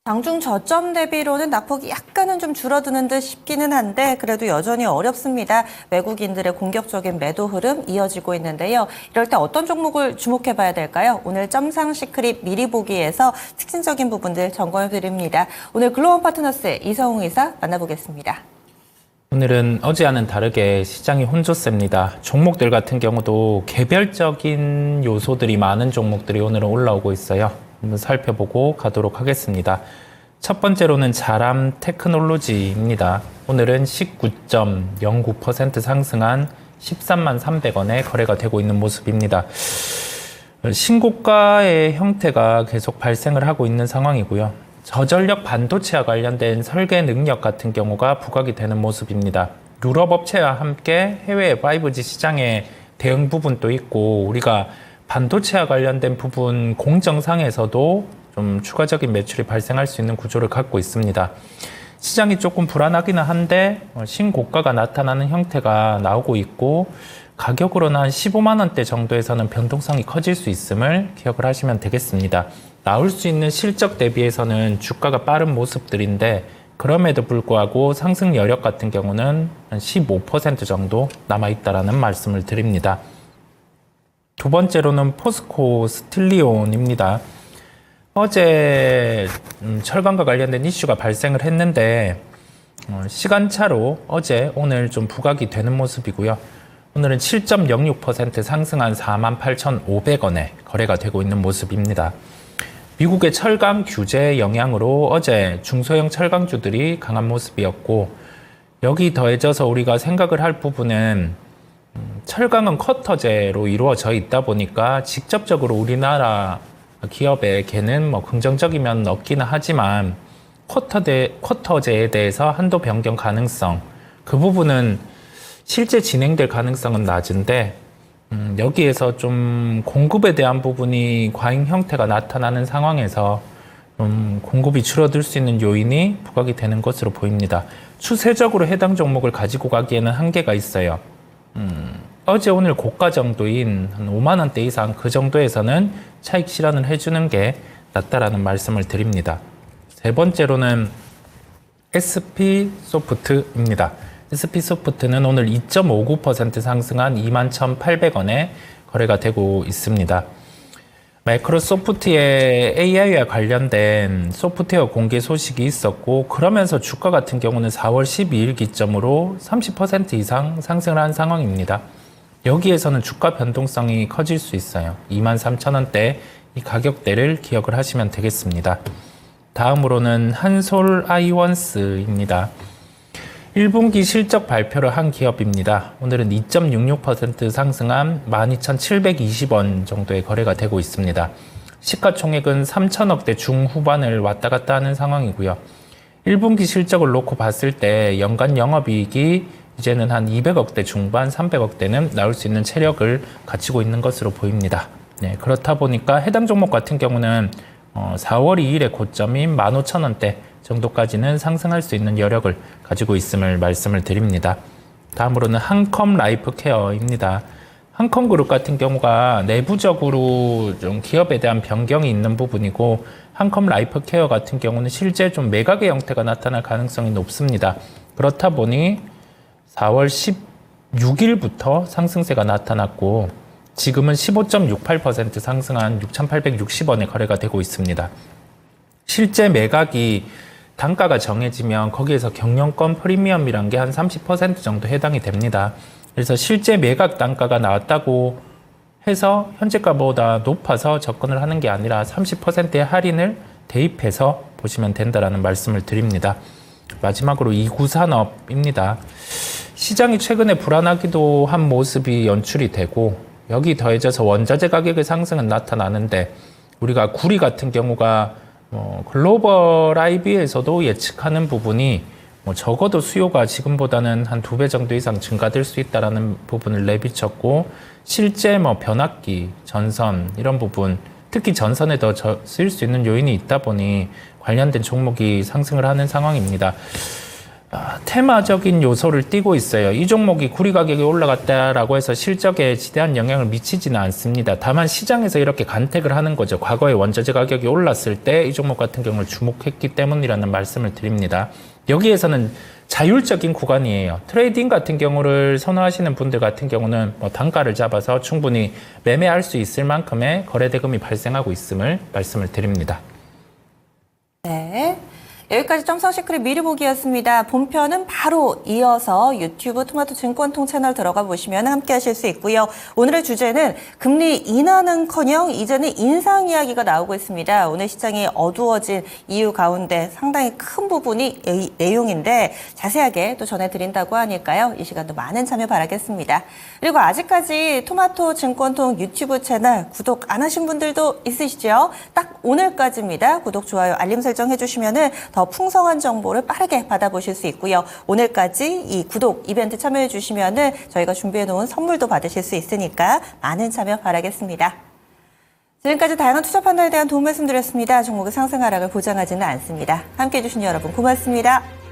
장중 저점 대비로는 낙폭이 약간은 좀 줄어드는 듯 싶기는 한데 그래도 여전히 어렵습니다. 외국인들의 공격적인 매도 흐름 이어지고 있는데요. 이럴 때 어떤 종목을 주목해 봐야 될까요? 오늘 점상 시크릿 미리 보기에서 특징적인 부분들 점검해 드립니다. 오늘 글로벌 파트너스의 이성웅 이사 만나보겠습니다. 오늘은 어제와는 다르게 시장이 혼조세입니다. 종목들 같은 경우도 개별적인 요소들이 많은 종목들이 오늘은 올라오고 있어요. 한번 살펴보고 가도록 하겠습니다. 첫 번째로는 자람 테크놀로지입니다. 오늘은 19.09% 상승한 13만 300원에 거래가 되고 있는 모습입니다. 신고가의 형태가 계속 발생을 하고 있는 상황이고요. 저전력 반도체와 관련된 설계 능력 같은 경우가 부각이 되는 모습입니다. 유럽 업체와 함께 해외 5G 시장의 대응 부분도 있고 우리가 반도체와 관련된 부분 공정상에서도 좀 추가적인 매출이 발생할 수 있는 구조를 갖고 있습니다. 시장이 조금 불안하기는 한데 신고가가 나타나는 형태가 나오고 있고 가격으로는 한 15만 원대 정도에서는 변동성이 커질 수 있음을 기억을 하시면 되겠습니다. 나올 수 있는 실적 대비해서는 주가가 빠른 모습들인데 그럼에도 불구하고 상승 여력 같은 경우는 한 15% 정도 남아있다라는 말씀을 드립니다. 두 번째로는 포스코 스틸리온입니다. 어제 철강과 관련된 이슈가 발생을 했는데 시간차로 어제 오늘 좀 부각이 되는 모습이고요. 오늘은 7.06% 상승한 48,500원에 거래가 되고 있는 모습입니다. 미국의 철강 규제 영향으로 어제 중소형 철강주들이 강한 모습이었고 여기 더해져서 우리가 생각을 할 부분은 철강은 커터제로 이루어져 있다 보니까 직접적으로 우리나라 기업에게는 긍정적인 면은 없기는 하지만 쿼터제에 대해서 한도 변경 가능성 그 부분은 실제 진행될 가능성은 낮은데 여기에서 좀 공급에 대한 부분이 과잉 형태가 나타나는 상황에서 공급이 줄어들 수 있는 요인이 부각이 되는 것으로 보입니다. 추세적으로 해당 종목을 가지고 가기에는 한계가 있어요. 어제 오늘 고가 정도인 한 5만 원대 이상 그 정도에서는 차익 실현을 해주는 게 낫다라는 말씀을 드립니다. 세 번째로는 SP소프트입니다. SP소프트는 오늘 2.59% 상승한 21,800원에 거래가 되고 있습니다. 마이크로소프트의 AI와 관련된 소프트웨어 공개 소식이 있었고 그러면서 주가 같은 경우는 4월 12일 기점으로 30% 이상 상승을 한 상황입니다. 여기에서는 주가 변동성이 커질 수 있어요. 23,000원대 이 가격대를 기억을 하시면 되겠습니다. 다음으로는 한솔아이원스입니다. 1분기 실적 발표를 한 기업입니다. 오늘은 2.66% 상승한 12,720원 정도의 거래가 되고 있습니다. 시가총액은 3천억대 중후반을 왔다 갔다 하는 상황이고요. 1분기 실적을 놓고 봤을 때 연간 영업이익이 이제는 한 200억대 중반, 300억대는 나올 수 있는 체력을 갖추고 있는 것으로 보입니다. 네, 그렇다 보니까 해당 종목 같은 경우는 4월 2일의 고점인 15,000원대 정도까지는 상승할 수 있는 여력을 가지고 있음을 말씀을 드립니다. 다음으로는 한컴 라이프케어입니다. 한컴그룹 같은 경우가 내부적으로 좀 기업에 대한 변경이 있는 부분이고 한컴 라이프케어 같은 경우는 실제 좀 매각의 형태가 나타날 가능성이 높습니다. 그렇다 보니 4월 16일부터 상승세가 나타났고 지금은 15.68% 상승한 6,860원에 거래가 되고 있습니다. 실제 매각이 단가가 정해지면 거기에서 경영권 프리미엄이란 게 한 30% 정도 해당이 됩니다. 그래서 실제 매각 단가가 나왔다고 해서 현재가보다 높아서 접근을 하는 게 아니라 30%의 할인을 대입해서 보시면 된다라는 말씀을 드립니다. 마지막으로 이구산업입니다. 시장이 최근에 불안하기도 한 모습이 연출이 되고 여기 더해져서 원자재 가격의 상승은 나타나는데 우리가 구리 같은 경우가 글로벌 IB에서도 예측하는 부분이 적어도 수요가 지금보다는 한 2배 정도 이상 증가될 수 있다는 부분을 내비쳤고 실제 변압기, 전선 이런 부분 특히 전선에 더 쓰일 수 있는 요인이 있다 보니 관련된 종목이 상승을 하는 상황입니다. 테마적인 요소를 띠고 있어요. 이 종목이 구리 가격이 올라갔다라고 해서 실적에 지대한 영향을 미치지는 않습니다. 다만 시장에서 이렇게 간택을 하는 거죠. 과거에 원자재 가격이 올랐을 때 이 종목 같은 경우를 주목했기 때문이라는 말씀을 드립니다. 여기에서는 자율적인 구간이에요. 트레이딩 같은 경우를 선호하시는 분들 같은 경우는 단가를 잡아서 충분히 매매할 수 있을 만큼의 거래 대금이 발생하고 있음을 말씀을 드립니다. 네. 여기까지 점성시크릿 미리 보기였습니다. 본편은 바로 이어서 유튜브 토마토 증권통 채널 들어가 보시면 함께 하실 수 있고요. 오늘의 주제는 금리 인하는커녕 이제는 인상 이야기가 나오고 있습니다. 오늘 시장이 어두워진 이유 가운데 상당히 큰 부분이 이 내용인데 자세하게 또 전해드린다고 하니까요. 이 시간도 많은 참여 바라겠습니다. 그리고 아직까지 토마토 증권통 유튜브 채널 구독 안 하신 분들도 있으시죠? 딱 오늘까지입니다. 구독, 좋아요, 알림 설정 해주시면은 더 풍성한 정보를 빠르게 받아보실 수 있고요. 오늘까지 이 구독 이벤트 참여해 주시면은 저희가 준비해 놓은 선물도 받으실 수 있으니까 많은 참여 바라겠습니다. 지금까지 다양한 투자 판단에 대한 도움 말씀드렸습니다. 종목의 상승 하락을 보장하지는 않습니다. 함께해 주신 여러분 고맙습니다.